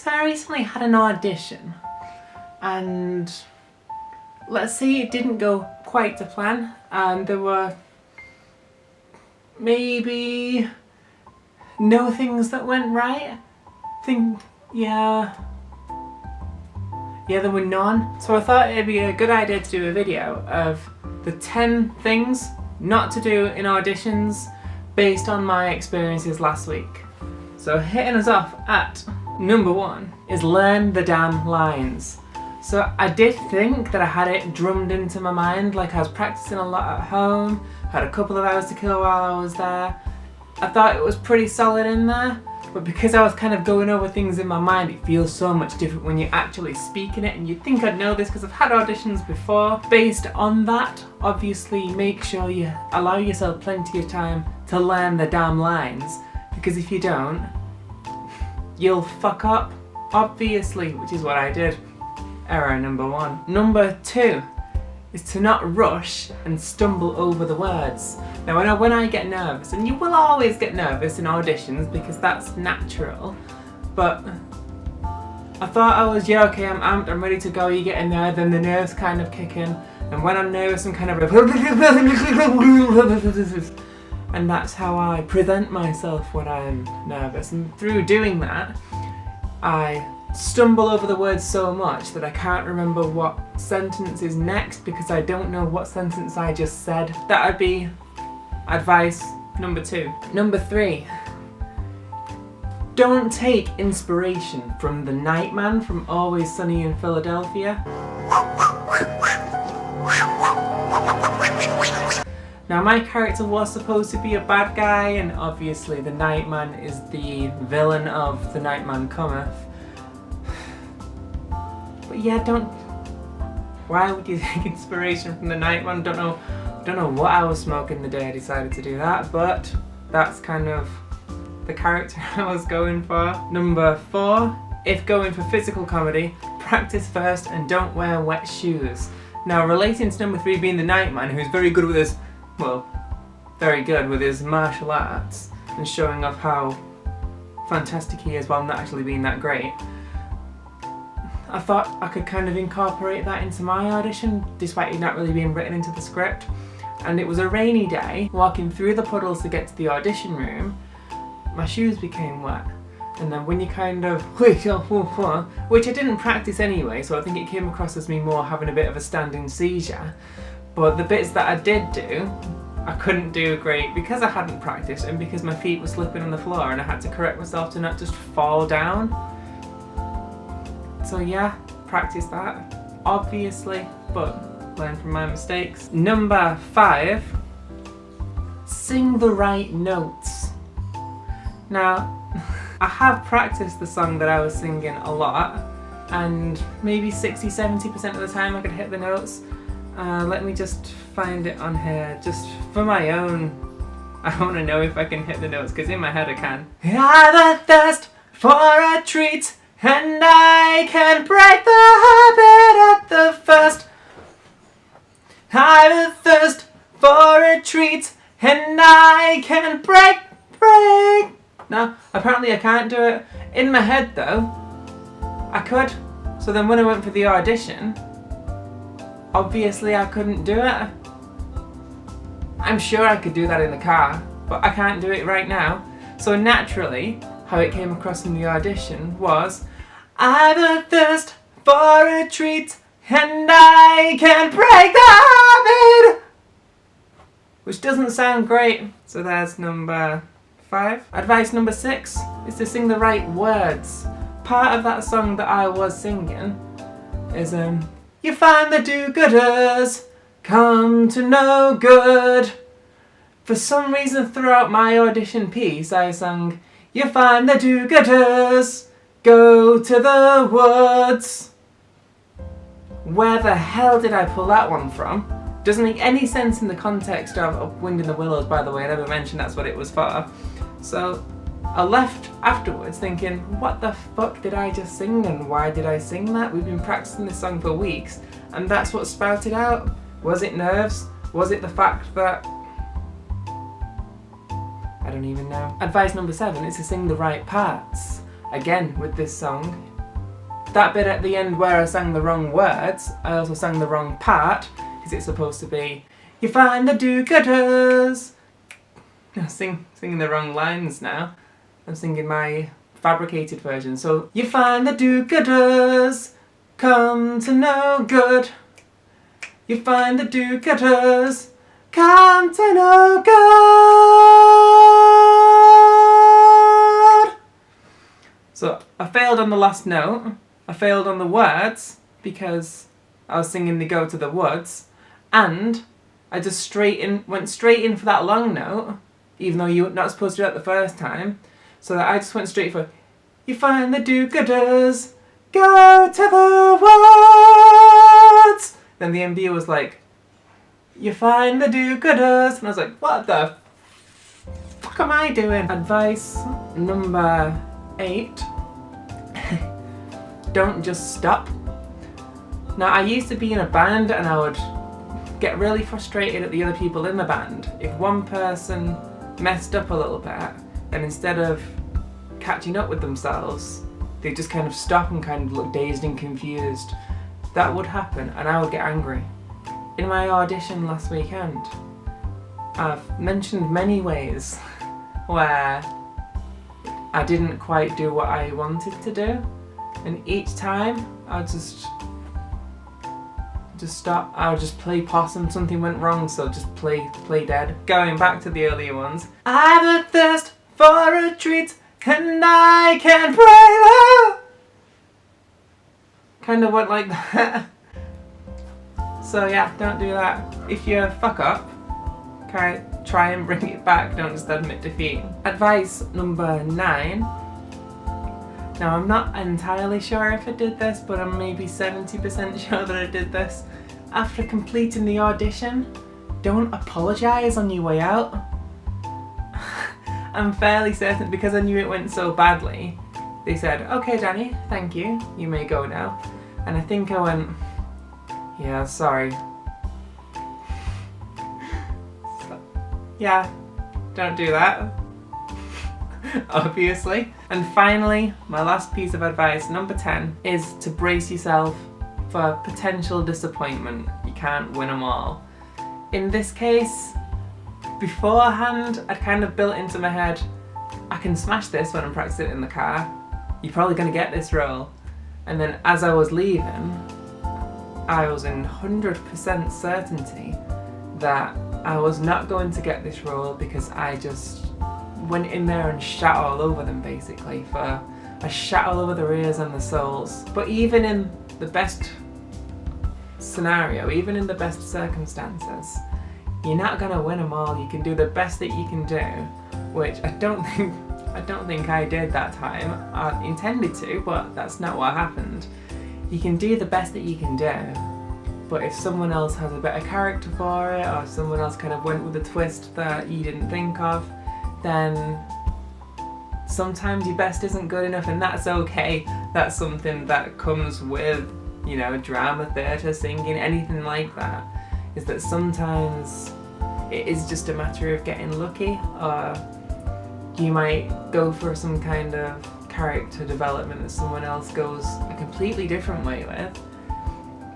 So I recently had an audition, and let's say it didn't go quite to plan, and there were maybe no things that went right. There were none. So I thought it'd be a good idea to do a video of the 10 things not to do in auditions based on my experiences last week. So hitting us off at number 1 is learn the damn lines. So I did think that I had it drummed into my mind, like I was practicing a lot at home, had a couple of hours to kill while I was there. I thought it was pretty solid in there, but because I was kind of going over things in my mind, it feels so much different when you're actually speaking it, and you'd think I'd know this because I've had auditions before. Based on that, obviously make sure you allow yourself plenty of time to learn the damn lines, because if you don't, you'll fuck up, obviously, which is what I did. Error number 1. Number 2 is to not rush and stumble over the words. Now I know when I get nervous, and you will always get nervous in auditions because that's natural, but I thought I was, yeah, okay, I'm amped, I'm ready to go, you get in there, then the nerves kind of kick in, and when I'm nervous I'm kind of and that's how I present myself when I'm nervous, and through doing that I stumble over the words so much that I can't remember what sentence is next because I don't know what sentence I just said. That would be advice number 2. Number 3, don't take inspiration from the Nightman from Always Sunny in Philadelphia. Now my character was supposed to be a bad guy, and obviously the Nightman is the villain of The Nightman Cometh. But yeah, why would you take inspiration from the Nightman? Don't know what I was smoking the day I decided to do that, but that's kind of the character I was going for. Number 4, if going for physical comedy, practice first and don't wear wet shoes. Now relating to number 3 being the Nightman, who's very good with his martial arts and showing off how fantastic he is while not actually being that great, I thought I could kind of incorporate that into my audition, despite it not really being written into the script. And it was a rainy day, walking through the puddles to get to the audition room, my shoes became wet. And then when you kind of, which I didn't practice anyway, so I think it came across as me more having a bit of a standing seizure. But the bits that I did do, I couldn't do great because I hadn't practiced and because my feet were slipping on the floor and I had to correct myself to not just fall down. So yeah, practice that, obviously, but learn from my mistakes. Number 5, sing the right notes. Now, I have practiced the song that I was singing a lot, and maybe 60-70% of the time I could hit the notes. Let me just find it on here, just for my own. I want to know if I can hit the notes, because in my head I can. I've a thirst for a treat, and I can break the habit at the first. I've a thirst for a treat, and I can break. No, apparently I can't do it. In my head though, I could. So then when I went for the audition, obviously I couldn't do it. I'm sure I could do that in the car, but I can't do it right now. So naturally, how it came across in the audition was, I've a thirst for a treat, and I can break the habit! Which doesn't sound great. So there's number 5. Advice number 6 is to sing the right words. Part of that song that I was singing is, you find the do-gooders come to no good. For some reason throughout my audition piece I sang, you find the do-gooders go to the woods. Where the hell did I pull that one from? Doesn't make any sense in the context of Wind in the Willows, by the way. I never mentioned that's what it was for. So I left afterwards thinking, what the fuck did I just sing and why did I sing that? We've been practicing this song for weeks and that's what spouted out. Was it nerves? Was it the fact that... I don't even know. Advice number 7 is to sing the right parts. Again, with this song, that bit at the end where I sang the wrong words, I also sang the wrong part, because it's supposed to be, you find the do-gooders. I'm singing the wrong lines now. I'm singing my fabricated version. So, you find the do-gooders come to no good. You find the do-gooders come to no good. So I failed on the last note. I failed on the words because I was singing the Go to the Woods, and I just went straight in for that long note, even though you're not supposed to do that the first time. So that I just went straight for, you find the do-gooders, go to the woods. Then the MD was like, you find the do-gooders. And I was like, what the fuck am I doing? Advice number 8. Don't just stop. Now, I used to be in a band and I would get really frustrated at the other people in the band. If one person messed up a little bit, then instead of catching up with themselves, they just kind of stop and kind of look dazed and confused. That would happen and I would get angry. In my audition last weekend, I've mentioned many ways where I didn't quite do what I wanted to do, and each time I'd just stop. I would just play possum. Something went wrong, so just play dead. Going back to the earlier ones, I've a thirst for a treat and I can't pray. Kind of went like that. So yeah, don't do that. If you fuck up, try and bring it back, don't just admit defeat. Advice number 9. Now I'm not entirely sure if I did this, but I'm maybe 70% sure that I did this. After completing the audition, don't apologise on your way out. I'm fairly certain, because I knew it went so badly, they said, okay Danny, thank you, you may go now. And I think I went, yeah, sorry. Yeah, don't do that. Obviously. And finally, my last piece of advice, number 10, is to brace yourself for potential disappointment. You can't win them all. In this case, beforehand, I'd kind of built into my head, I can smash this when I'm practicing in the car. You're probably going to get this role. And then as I was leaving, I was in 100% certainty that I was not going to get this role, because I just went in there and shat all over them, basically. I shat all over their ears and their souls. But even in the best scenario, even in the best circumstances, you're not gonna win them all. You can do the best that you can do, which I don't think I did that time. I intended to, but that's not what happened. You can do the best that you can do, but if someone else has a better character for it, or someone else kind of went with a twist that you didn't think of, then sometimes your best isn't good enough, and that's okay. That's something that comes with, you know, drama, theatre, singing, anything like that, is that sometimes it is just a matter of getting lucky, or you might go for some kind of character development that someone else goes a completely different way with.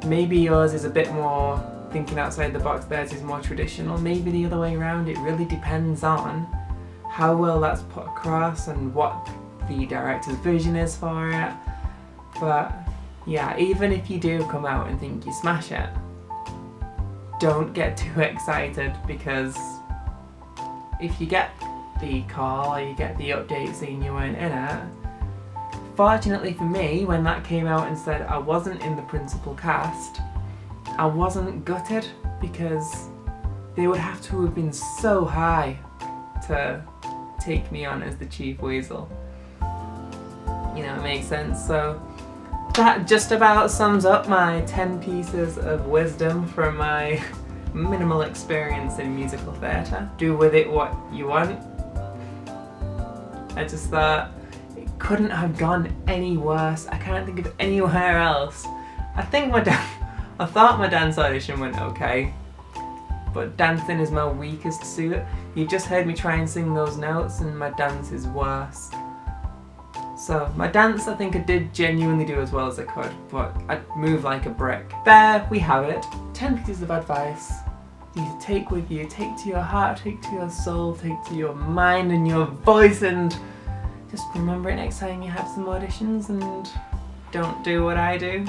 Maybe yours is a bit more thinking outside the box, theirs is more traditional, maybe the other way around. It really depends on how well that's put across and what the director's vision is for it. But yeah, even if you do come out and think you smash it, don't get too excited, because if you get the call or you get the update saying you weren't in it, fortunately for me, when that came out and said I wasn't in the principal cast, I wasn't gutted, because they would have to have been so high to take me on as the Chief Weasel. You know, it makes sense. So that just about sums up my 10 pieces of wisdom from my minimal experience in musical theatre. Do with it what you want. I just thought it couldn't have gone any worse. I can't think of anywhere else. I thought my dance audition went okay, but dancing is my weakest suit. You've just heard me try and sing those notes and my dance is worse. So my dance, I think I did genuinely do as well as I could, but I moved like a brick. There we have it. 10 pieces of advice you to take with you, take to your heart, take to your soul, take to your mind and your voice, and just remember it next time you have some auditions and don't do what I do.